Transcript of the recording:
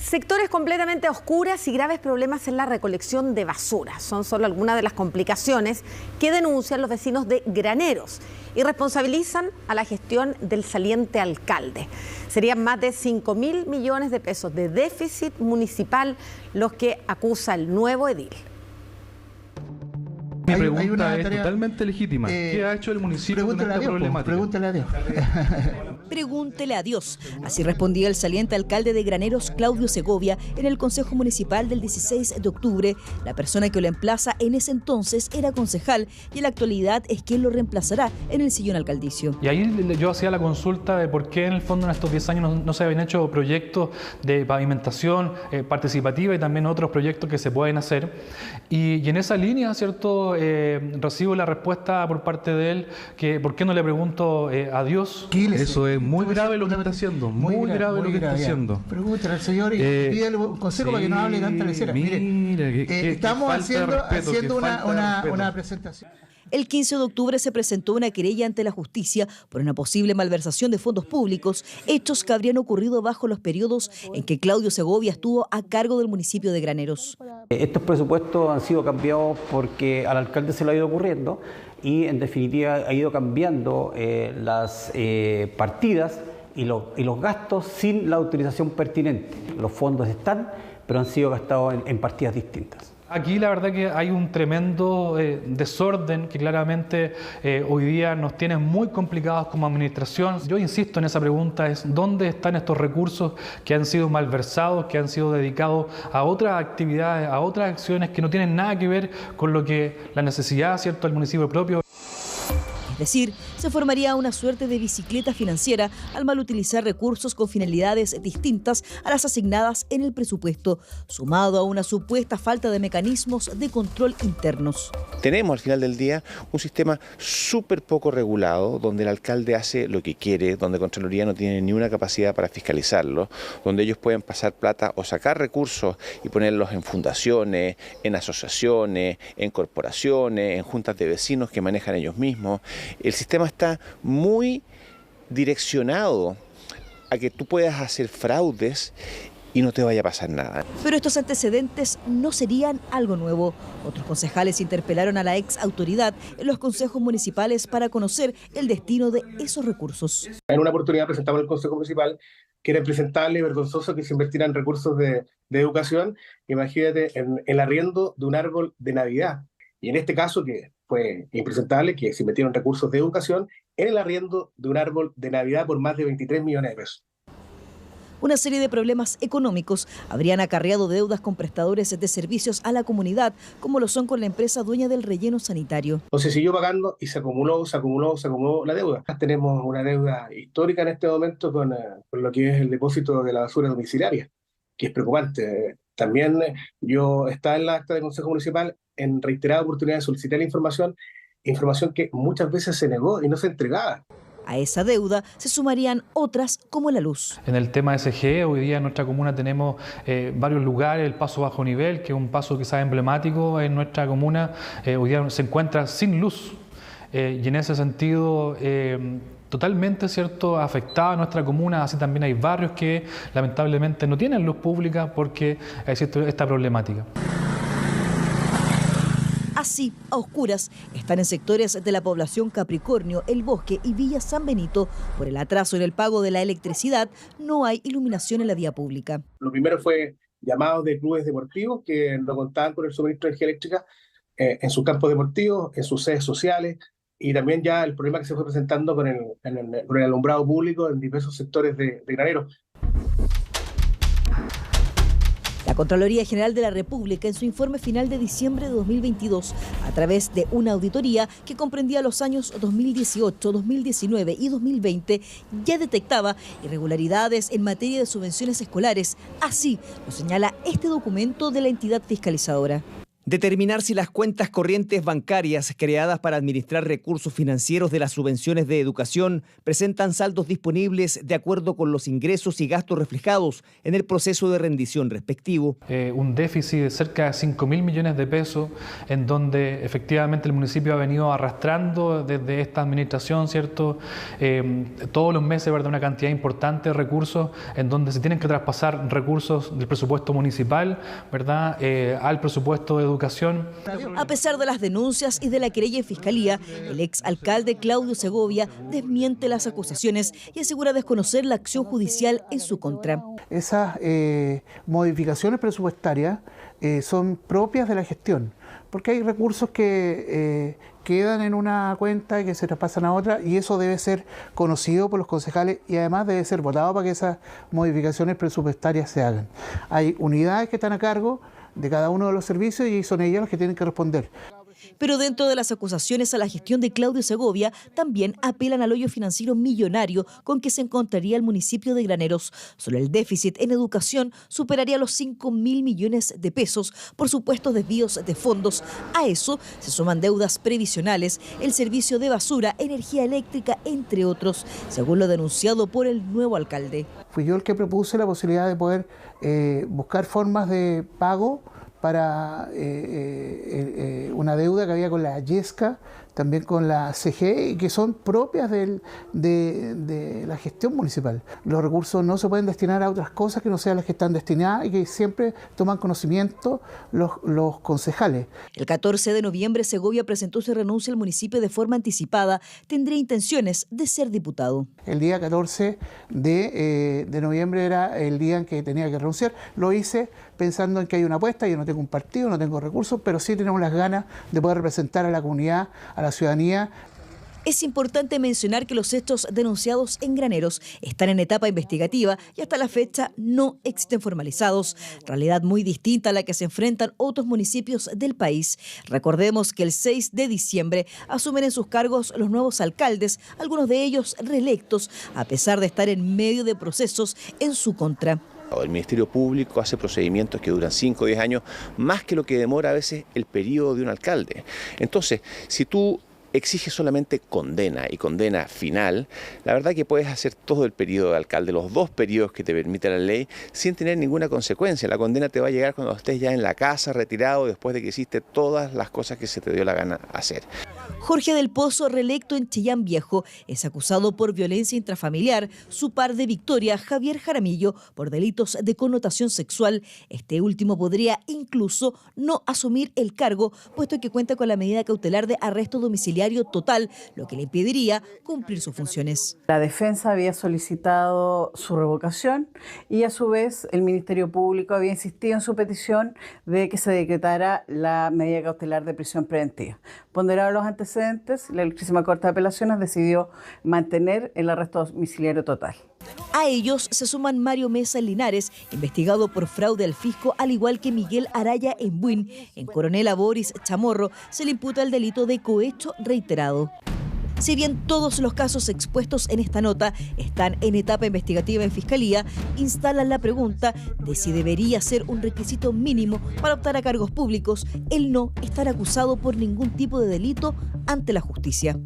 Sectores completamente a oscuras y graves problemas en la recolección de basura. Son solo algunas de las complicaciones que denuncian los vecinos de Graneros y responsabilizan a la gestión del saliente alcalde. Serían más de 5.000 millones de pesos de déficit municipal los que acusa el nuevo edil. Mi pregunta es totalmente legítima. ¿Qué ha hecho el municipio con esta problemática? Pregúntale a Dios. Pregúntele a Dios. Así respondía el saliente alcalde de Graneros, Claudio Segovia, en el Consejo Municipal del 16 de octubre. La persona que lo emplaza en ese entonces era concejal y en la actualidad es quien lo reemplazará en el sillón alcaldicio. Y ahí yo hacía la consulta de por qué en el fondo en estos 10 años no se habían hecho proyectos de pavimentación participativa y también otros proyectos que se pueden hacer. Y en esa línea, ¿cierto? Recibo la respuesta por parte de él que por qué no le pregunto a Dios. Eso es muy grave lo que está haciendo, muy grave lo que está haciendo. Pregúntale al Señor y pídale un consejo para que no hable tanta lecera. Mire, estamos haciendo una presentación. El 15 de octubre se presentó una querella ante la justicia por una posible malversación de fondos públicos, hechos que habrían ocurrido bajo los periodos en que Claudio Segovia estuvo a cargo del municipio de Graneros. Estos presupuestos han sido cambiados porque al alcalde se lo ha ido ocurriendo y en definitiva ha ido cambiando las partidas y los gastos sin la utilización pertinente. Los fondos están, pero han sido gastados en partidas distintas. Aquí la verdad que hay un tremendo desorden que claramente hoy día nos tiene muy complicados como administración. Yo insisto en esa pregunta, es ¿dónde están estos recursos que han sido malversados, que han sido dedicados a otras actividades, a otras acciones que no tienen nada que ver con lo que la necesidad, ¿cierto?, del municipio propio? Es decir, se formaría una suerte de bicicleta financiera al mal utilizar recursos con finalidades distintas a las asignadas en el presupuesto, sumado a una supuesta falta de mecanismos de control internos. Tenemos al final del día un sistema súper poco regulado, donde el alcalde hace lo que quiere, donde Contraloría no tiene ni una capacidad para fiscalizarlo, donde ellos pueden pasar plata o sacar recursos y ponerlos en fundaciones, en asociaciones, en corporaciones, en juntas de vecinos que manejan ellos mismos. El sistema está muy direccionado a que tú puedas hacer fraudes y no te vaya a pasar nada. Pero estos antecedentes no serían algo nuevo. Otros concejales interpelaron a la ex autoridad en los consejos municipales para conocer el destino de esos recursos. En una oportunidad presentamos al Consejo Municipal que era impresentable y vergonzoso que se invirtieran recursos de educación, imagínate, en el arriendo de un árbol de Navidad. Y en este caso, que fue impresentable, que se metieron recursos de educación en el arriendo de un árbol de Navidad por más de 23 millones de pesos. Una serie de problemas económicos habrían acarreado deudas con prestadores de servicios a la comunidad, como lo son con la empresa dueña del relleno sanitario. Entonces siguió pagando y se acumuló la deuda. Tenemos una deuda histórica en este momento con lo que es el depósito de la basura domiciliaria, que es preocupante. También yo estaba en la acta del Consejo Municipal en reiteradas oportunidades solicité la información que muchas veces se negó y no se entregaba. A esa deuda se sumarían otras como la luz. En el tema SGE, hoy día en nuestra comuna tenemos varios lugares, el paso bajo nivel, que es un paso quizás emblemático en nuestra comuna, hoy día se encuentra sin luz y en ese sentido totalmente, ¿cierto?, afectada a nuestra comuna. Así también hay barrios que lamentablemente no tienen luz pública porque existe esta problemática. Así, a oscuras, están en sectores de la población Capricornio, El Bosque y Villa San Benito. Por el atraso en el pago de la electricidad, no hay iluminación en la vía pública. Lo primero fue llamados de clubes deportivos que no contaban con el suministro de energía eléctrica en sus campos deportivos, en sus sedes sociales, y también ya el problema que se fue presentando con el alumbrado público en diversos sectores de Graneros. La Contraloría General de la República, en su informe final de diciembre de 2022, a través de una auditoría que comprendía los años 2018, 2019 y 2020, ya detectaba irregularidades en materia de subvenciones escolares. Así lo señala este documento de la entidad fiscalizadora. Determinar si las cuentas corrientes bancarias creadas para administrar recursos financieros de las subvenciones de educación presentan saldos disponibles de acuerdo con los ingresos y gastos reflejados en el proceso de rendición respectivo. Un déficit de cerca de 5.000 millones de pesos, en donde efectivamente el municipio ha venido arrastrando desde esta administración, ¿cierto? Todos los meses, ¿verdad?, una cantidad importante de recursos, en donde se tienen que traspasar recursos del presupuesto municipal, ¿verdad?, al presupuesto de educación. A pesar de las denuncias y de la querella en Fiscalía, el exalcalde Claudio Segovia desmiente las acusaciones y asegura desconocer la acción judicial en su contra. Esas modificaciones presupuestarias son propias de la gestión, porque hay recursos que quedan en una cuenta y que se traspasan a otra, y eso debe ser conocido por los concejales y además debe ser votado para que esas modificaciones presupuestarias se hagan. Hay unidades que están a cargo de cada uno de los servicios y son ellas las que tienen que responder. Pero dentro de las acusaciones a la gestión de Claudio Segovia, también apelan al hoyo financiero millonario con que se encontraría el municipio de Graneros. Solo el déficit en educación superaría los 5.000 millones de pesos por supuestos desvíos de fondos. A eso se suman deudas previsionales, el servicio de basura, energía eléctrica, entre otros, según lo denunciado por el nuevo alcalde. Fui yo el que propuse la posibilidad de poder buscar formas de pago para una deuda que había con la Yesca, también con la CGE, y que son propias de la gestión municipal. Los recursos no se pueden destinar a otras cosas que no sean las que están destinadas y que siempre toman conocimiento los concejales. El 14 de noviembre Segovia presentó su renuncia al municipio de forma anticipada. Tendría intenciones de ser diputado. El día 14 de noviembre era el día en que tenía que renunciar. Lo hice pensando en que hay una apuesta. Yo no tengo un partido, no tengo recursos, pero sí tenemos las ganas de poder representar a la comunidad, a la ciudadanía. Es importante mencionar que los hechos denunciados en Graneros están en etapa investigativa y hasta la fecha no existen formalizados, realidad muy distinta a la que se enfrentan otros municipios del país. Recordemos que el 6 de diciembre asumen en sus cargos los nuevos alcaldes, algunos de ellos reelectos, a pesar de estar en medio de procesos en su contra. El Ministerio Público hace procedimientos que duran 5 o 10 años, más que lo que demora a veces el periodo de un alcalde. Entonces, si tú exige solamente condena y condena final, la verdad que puedes hacer todo el periodo de alcalde, los 2 periodos que te permite la ley, sin tener ninguna consecuencia. La condena te va a llegar cuando estés ya en la casa, retirado, después de que hiciste todas las cosas que se te dio la gana hacer. Jorge del Pozo, reelecto en Chillán Viejo, es acusado por violencia intrafamiliar. Su par de Victoria, Javier Jaramillo, por delitos de connotación sexual. Este último podría incluso no asumir el cargo, puesto que cuenta con la medida cautelar de arresto domiciliario total, lo que le impediría cumplir sus funciones. La defensa había solicitado su revocación y a su vez el Ministerio Público había insistido en su petición de que se decretara la medida cautelar de prisión preventiva. Ponderados los antecedentes, la Ilustrísima Corte de Apelaciones decidió mantener el arresto domiciliario total. A ellos se suman Mario Mesa en Linares, investigado por fraude al fisco, al igual que Miguel Araya en Buin. En Coronel a Boris Chamorro se le imputa el delito de cohecho reiterado. Si bien todos los casos expuestos en esta nota están en etapa investigativa en Fiscalía, instalan la pregunta de si debería ser un requisito mínimo para optar a cargos públicos el no estar acusado por ningún tipo de delito ante la justicia.